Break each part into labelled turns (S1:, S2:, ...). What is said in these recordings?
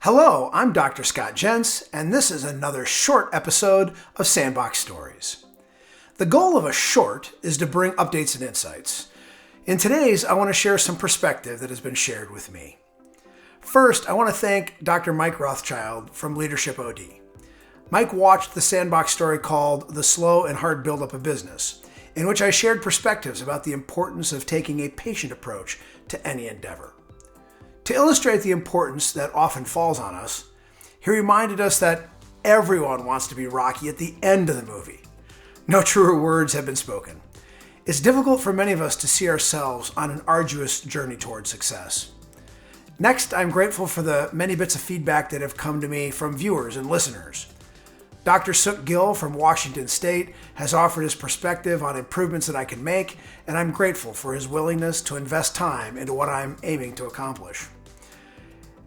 S1: Hello, I'm Dr. Scott Jentz, and this is another short episode of Sandbox Stories. The goal of a short is to bring updates and insights. In today's, I want to share some perspective that has been shared with me. First, I want to thank Dr. Mike Rothschild from Leadership OD. Mike watched the Sandbox story called The Slow and Hard Buildup of Business, in which I shared perspectives about the importance of taking a patient approach to any endeavor. To illustrate the importance that often falls on us, he reminded us that everyone wants to be Rocky at the end of the movie. No truer words have been spoken. It's difficult for many of us to see ourselves on an arduous journey toward success. Next, I'm grateful for the many bits of feedback that have come to me from viewers and listeners. Dr. Sook Gill from Washington State has offered his perspective on improvements that I can make, and I'm grateful for his willingness to invest time into what I'm aiming to accomplish.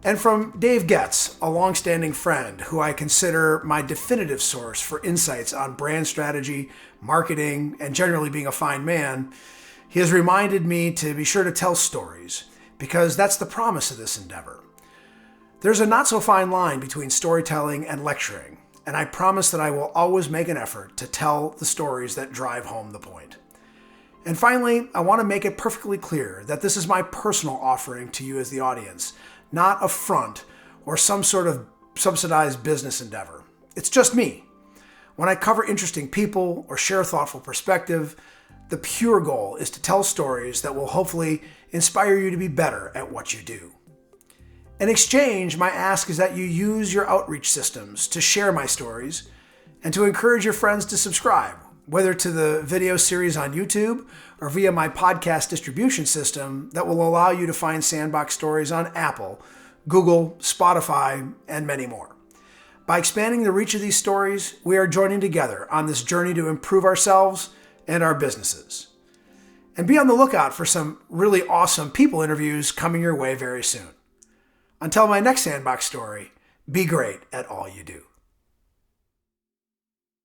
S1: And from Dave Getz, a longstanding friend who I consider my definitive source for insights on brand strategy, marketing, and generally being a fine man, he has reminded me to be sure to tell stories, because that's the promise of this endeavor. There's a not-so-fine line between storytelling and lecturing, and I promise that I will always make an effort to tell the stories that drive home the point. And finally, I want to make it perfectly clear that this is my personal offering to you as the audience, not a front or some sort of subsidized business endeavor. It's just me. When I cover interesting people or share thoughtful perspective, the pure goal is to tell stories that will hopefully inspire you to be better at what you do. In exchange, my ask is that you use your outreach systems to share my stories and to encourage your friends to subscribe, whether to the video series on YouTube or via my podcast distribution system that will allow you to find Sandbox Stories on Apple, Google, Spotify, and many more. By expanding the reach of these stories, we are joining together on this journey to improve ourselves and our businesses. And be on the lookout for some really awesome people interviews coming your way very soon. Until my next Sandbox Story, be great at all you do.